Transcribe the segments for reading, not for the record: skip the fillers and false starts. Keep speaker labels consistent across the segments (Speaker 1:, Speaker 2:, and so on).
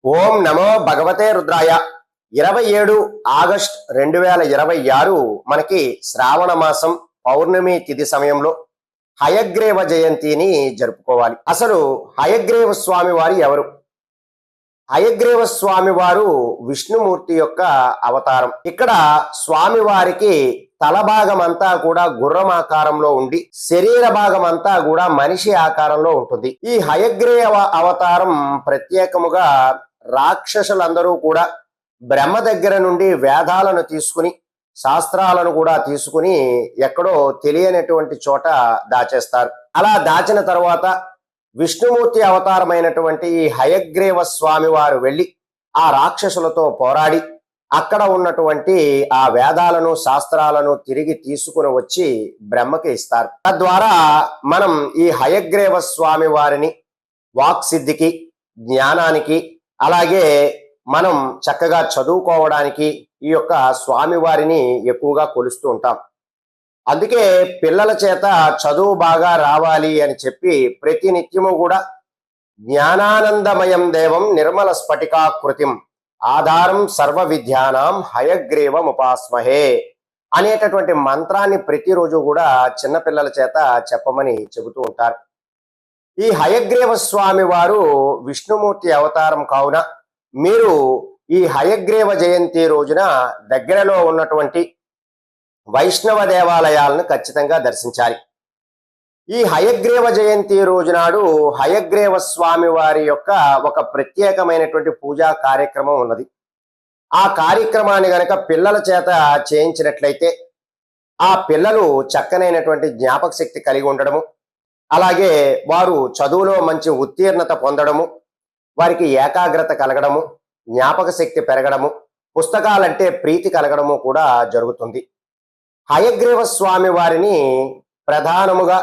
Speaker 1: ఓం నమో భగవతే రుద్రాయ. 27 ఆగస్ట్ 2026 మనకి శ్రావణ మాసం పౌర్ణమి తిథి సమయంలో హయగ్రీవ జయంతిని జరుపుకోవాలి. అసలు హయగ్రీవ స్వామి వారు ఎవరు? హయగ్రీవ స్వామి వారు విష్ణుమూర్తి యొక్క అవతారం. ఇక్కడ స్వామివారికి తల భాగం అంతా కూడా గుర్రం ఆకారంలో ఉండి శరీర భాగం అంతా కూడా మనిషి ఆకారంలో ఉంటుంది. ఈ హయగ్రీవ అవతారం ప్రత్యేకముగా రాక్షసులందరూ కూడా బ్రహ్మ దగ్గర నుండి వేదాలను తీసుకుని శాస్త్రాలను కూడా తీసుకుని ఎక్కడో తెలియనటువంటి చోట దాచేస్తారు. అలా దాచిన తర్వాత విష్ణుమూర్తి అవతారమైనటువంటి ఈ హయగ్రీవ స్వామి వారు వెళ్ళి ఆ రాక్షసులతో పోరాడి అక్కడ ఉన్నటువంటి ఆ వేదాలను శాస్త్రాలను తిరిగి తీసుకుని వచ్చి బ్రహ్మకి ఇస్తారు. తద్వారా మనం ఈ హయగ్రీవ స్వామి వారిని వాక్సిద్ధికి, జ్ఞానానికి, అలాగే మనం చక్కగా చదువుకోవడానికి ఈ యొక్క స్వామివారిని ఎక్కువగా కొలుస్తూ ఉంటాం. అందుకే పిల్లల చేత చదువు బాగా రావాలి అని చెప్పి ప్రతి నిత్యము కూడా జ్ఞానానందమయం దేవం నిర్మల స్ఫటికాకృతిం ఆధారం సర్వ విద్యానాం హయగ్రీవం ఉపాస్మహే అనేటటువంటి మంత్రాన్ని ప్రతిరోజు కూడా చిన్నపిల్లల చేత చెప్పమని చెబుతూ ఉంటారు. ఈ హయగ్రీవ స్వామి వారు విష్ణుమూర్తి అవతారం కావున మీరు ఈ హయగ్రీవ జయంతి రోజున దగ్గరలో ఉన్నటువంటి వైష్ణవ దేవాలయాలను ఖచ్చితంగా దర్శించాలి. ఈ హయగ్రీవ జయంతి రోజునాడు హయగ్రీవ స్వామి వారి యొక్క ఒక ప్రత్యేకమైనటువంటి పూజా కార్యక్రమం ఉన్నది. ఆ కార్యక్రమాన్ని గనక పిల్లల చేత చేయించినట్లయితే ఆ పిల్లలు చక్కనైనటువంటి జ్ఞాపక శక్తి కలిగి ఉండడము, అలాగే వారు చదువులో మంచి ఉత్తీర్ణత పొందడము, వారికి ఏకాగ్రత కలగడము, జ్ఞాపక శక్తి పెరగడము, పుస్తకాలంటే ప్రీతి కలగడము కూడా జరుగుతుంది. హయగ్రీవ స్వామి వారిని ప్రధానముగా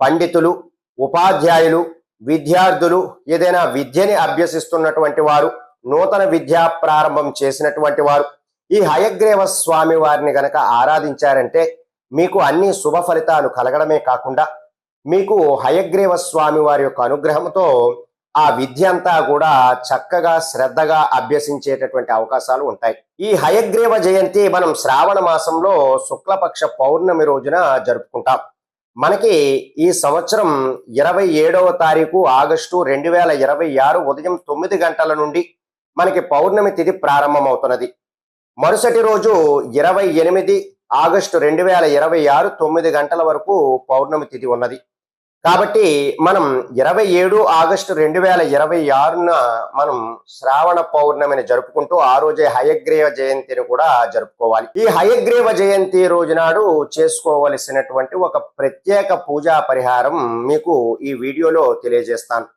Speaker 1: పండితులు, ఉపాధ్యాయులు, విద్యార్థులు, ఏదైనా విద్యని అభ్యసిస్తున్నటువంటి వారు, నూతన విద్యా ప్రారంభం చేసినటువంటి వారు ఈ హయగ్రీవ స్వామి వారిని గనక ఆరాధించారంటే మీకు అన్ని శుభ ఫలితాలు కలగడమే కాకుండా మీకు హయగ్రీవ స్వామి వారి యొక్క అనుగ్రహంతో ఆ విద్య అంతా కూడా చక్కగా శ్రద్ధగా అభ్యసించేటటువంటి అవకాశాలు ఉంటాయి. ఈ హయగ్రీవ జయంతి మనం శ్రావణ మాసంలో శుక్లపక్ష పౌర్ణమి రోజున జరుపుకుంటాం. మనకి ఈ సంవత్సరం 27వ తారీఖు ఆగస్టు 2026 ఉదయం 9 గంటల నుండి మనకి పౌర్ణమి తిథి ప్రారంభమవుతున్నది. మరుసటి రోజు 28 ఆగస్టు 2026 9 గంటల వరకు పౌర్ణమి తిథి ఉన్నది. కాబట్టి మనం 27 ఆగస్టు 2026న మనం శ్రావణ పౌర్ణమిని జరుపుకుంటూ ఆ రోజే హయగ్రీవ జయంతిని కూడా జరుపుకోవాలి. ఈ హయగ్రీవ జయంతి రోజు నాడు చేసుకోవలసినటువంటి ఒక ప్రత్యేక పూజా పరిహారం మీకు ఈ వీడియోలో తెలియజేస్తాను.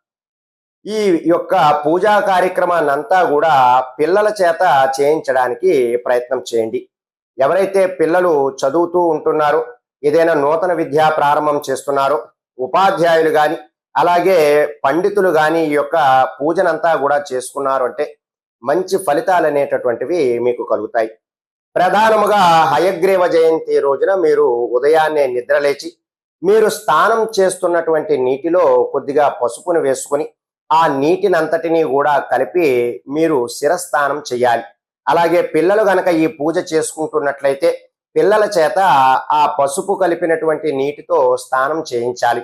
Speaker 1: ఈ యొక్క పూజా కార్యక్రమాన్ని అంతా కూడా పిల్లల చేత చేయించడానికి ప్రయత్నం చేయండి. ఎవరైతే పిల్లలు చదువుతూ ఉంటున్నారో, ఏదైనా నూతన విద్యా ప్రారంభం చేస్తున్నారో, ఉపాధ్యాయులు కానీ అలాగే పండితులు కానీ ఈ యొక్క పూజనంతా కూడా చేసుకున్నారు అంటే మంచి ఫలితాలు అనేటటువంటివి మీకు కలుగుతాయి. ప్రధానముగా హయగ్రీవ జయంతి రోజున మీరు ఉదయాన్నే నిద్రలేచి మీరు స్నానం చేస్తున్నటువంటి నీటిలో కొద్దిగా పసుపును వేసుకొని ఆ నీటినంతటినీ కూడా కలిపి మీరు శిరస్నానం చేయాలి. అలాగే పిల్లలు గనక ఈ పూజ చేసుకుంటున్నట్లయితే పిల్లల చేత ఆ పసుపు కలిపినటువంటి నీటితో స్నానం చేయించాలి.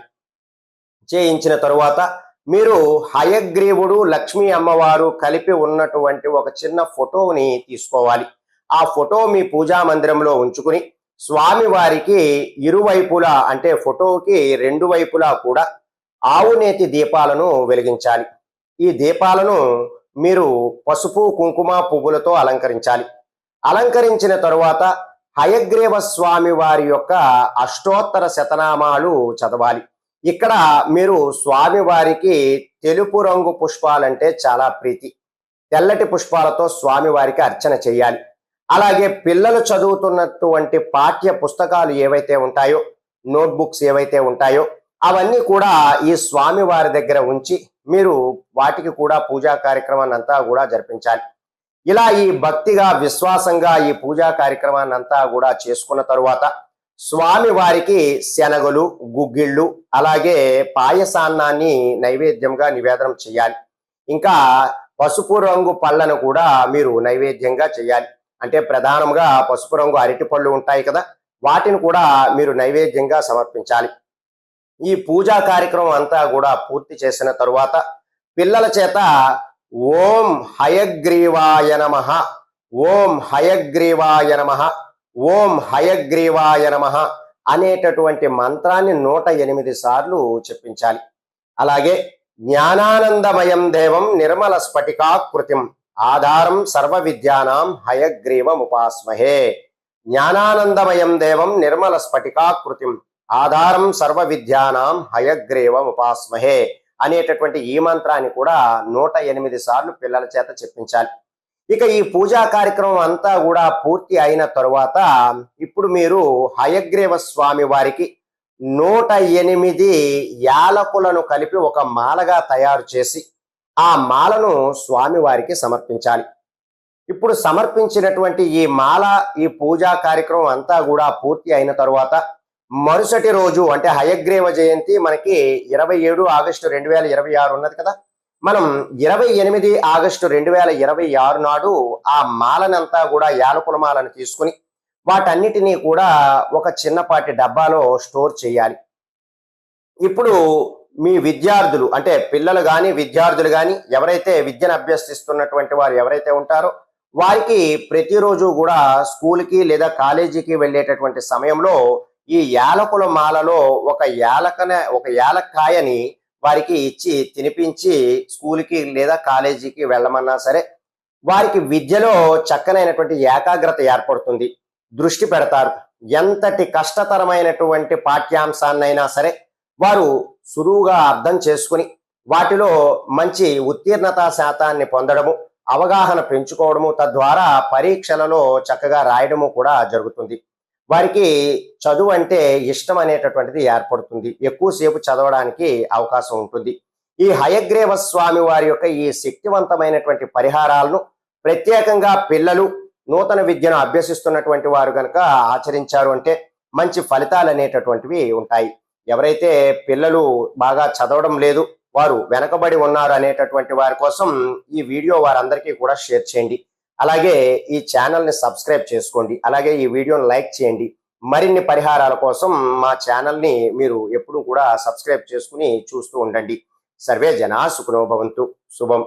Speaker 1: చేయించిన తరువాత మీరు హయగ్రీవుడు, లక్ష్మీ అమ్మవారు కలిపి ఉన్నటువంటి ఒక చిన్న ఫోటోని తీసుకోవాలి. ఆ ఫోటో మీ పూజా మందిరంలో ఉంచుకుని స్వామి వారికి ఇరువైపులా అంటే ఫోటోకి 2 వైపులా కూడా ఆవునేతి దీపాలను వెలిగించాలి. ఈ దీపాలను మీరు పసుపు, కుంకుమ, పువ్వులతో అలంకరించాలి. అలంకరించిన తరువాత హయగ్రీవ స్వామి వారి యొక్క అష్టోత్తర శతనామాలు చదవాలి. ఇక్కడ మీరు స్వామి వారికి తెలుపు రంగు పుష్పాలంటే చాలా ప్రీతి. తెల్లటి పుష్పాలతో స్వామి వారికి అర్చన చేయాలి. అలాగే పిల్లలు చదువుతున్నటువంటి పాఠ్య పుస్తకాలు ఏవైతే ఉంటాయో, నోట్బుక్స్ ఏవైతే ఉంటాయో అవన్నీ కూడా ఈ స్వామి వారి దగ్గర ఉంచి మీరు వాటికి కూడా పూజా కార్యక్రమాన్ని అంతా కూడా జరిపించాలి. ఇలా ఈ భక్తిగా, విశ్వాసంగా ఈ పూజా కార్యక్రమాన్ని అంతా కూడా చేసుకున్న తరువాత స్వామి వారికి శనగలు, గుగ్గిళ్ళు, అలాగే పాయసాన్నాన్ని నైవేద్యంగా నివేదనం చేయాలి. ఇంకా పసుపు రంగు పళ్ళను కూడా మీరు నైవేద్యంగా చేయాలి. అంటే ప్రధానంగా పసుపు రంగు అరటి పళ్ళు ఉంటాయి కదా, వాటిని కూడా మీరు నైవేద్యంగా సమర్పించాలి. ఈ పూజా కార్యక్రమం అంతా కూడా పూర్తి చేసిన తరువాత పిల్లల చేత ఓం హయగ్రీవాయ నమః, ఓం హయగ్రీవాయ నమః, ఓం హయగ్రీవాయ నమః అనేటటువంటి మంత్రాన్ని 108 సార్లు చెప్పించాలి. అలాగే జ్ఞానానందమయం దేవం నిర్మల స్ఫటికాకృతిం ఆధారం సర్వ విద్యానాం హయగ్రీవముపాస్మహే. జ్ఞానానందమయం దేవం నిర్మల స్ఫటికాకృతిం ఆధారం సర్వ విద్యానాం హయగ్రీవముపాస్మహే అనేటటువంటి ఈ మంత్రాన్ని కూడా 108 సార్లు పిల్లల చేత చెప్పించాలి. ఇక ఈ పూజా కార్యక్రమం అంతా కూడా పూర్తి అయిన తరువాత ఇప్పుడు మీరు హయగ్రీవ స్వామి వారికి 108 యాలకులను కలిపి ఒక మాలగా తయారు చేసి ఆ మాలను స్వామి వారికి సమర్పించాలి. ఇప్పుడు సమర్పించినటువంటి ఈ మాల, ఈ పూజా కార్యక్రమం అంతా కూడా పూర్తి అయిన తరువాత మరుసటి రోజు అంటే హయగ్రీవ జయంతి మనకి 27 ఆగస్టు 2026 ఉన్నది కదా, మనం 28 ఆగస్టు 2026 నాడు ఆ మాలనంతా కూడా యాలకుల మాలను తీసుకుని వాటన్నిటినీ కూడా ఒక చిన్నపాటి డబ్బాలో స్టోర్ చేయాలి. ఇప్పుడు మీ విద్యార్థులు అంటే పిల్లలు కానీ విద్యార్థులు కానీ ఎవరైతే విద్యను అభ్యసిస్తున్నటువంటి వారు ఎవరైతే ఉంటారో వారికి ప్రతిరోజు కూడా స్కూల్కి లేదా కాలేజీకి వెళ్ళేటటువంటి సమయంలో ఈ యాలకుల మాలలో ఒక యాలక్కాయని వారికి ఇచ్చి తినిపించి స్కూల్కి లేదా కాలేజీకి వెళ్ళమన్నా సరే వారికి విద్యలో చక్కనైనటువంటి ఏకాగ్రత ఏర్పడుతుంది, దృష్టి పెడతారు. ఎంతటి కష్టతరమైనటువంటి పాఠ్యాంశాన్నైనా సరే వారు సులువుగా అర్థం చేసుకుని వాటిలో మంచి ఉత్తీర్ణతా శాతాన్ని పొందడము, అవగాహన పెంచుకోవడము, తద్వారా పరీక్షలలో చక్కగా రాయడము కూడా జరుగుతుంది. వారికి చదువు అంటే ఇష్టం అనేటటువంటిది ఏర్పడుతుంది, ఎక్కువసేపు చదవడానికి అవకాశం ఉంటుంది. ఈ హయగ్రీవ స్వామి వారి యొక్క ఈ శక్తివంతమైనటువంటి పరిహారాలను ప్రత్యేకంగా పిల్లలు నూతన విద్యను అభ్యసిస్తున్నటువంటి వారు కనుక ఆచరించారు అంటే మంచి ఫలితాలు అనేటటువంటివి ఉంటాయి. ఎవరైతే పిల్లలు బాగా చదవడం లేదు, వారు వెనకబడి ఉన్నారు అనేటటువంటి వారి కోసం ఈ వీడియో వారందరికీ కూడా షేర్ చేయండి. అలాగే ఈ ఛానల్ని సబ్స్క్రైబ్ చేసుకోండి. అలాగే ఈ వీడియోని లైక్ చేయండి. మరిన్ని పరిహారాల కోసం మా ఛానల్ని మీరు ఎప్పుడూ కూడా సబ్స్క్రైబ్ చేసుకుని చూస్తూ ఉండండి. సర్వే జనా సుఖినో భవంతు. శుభం.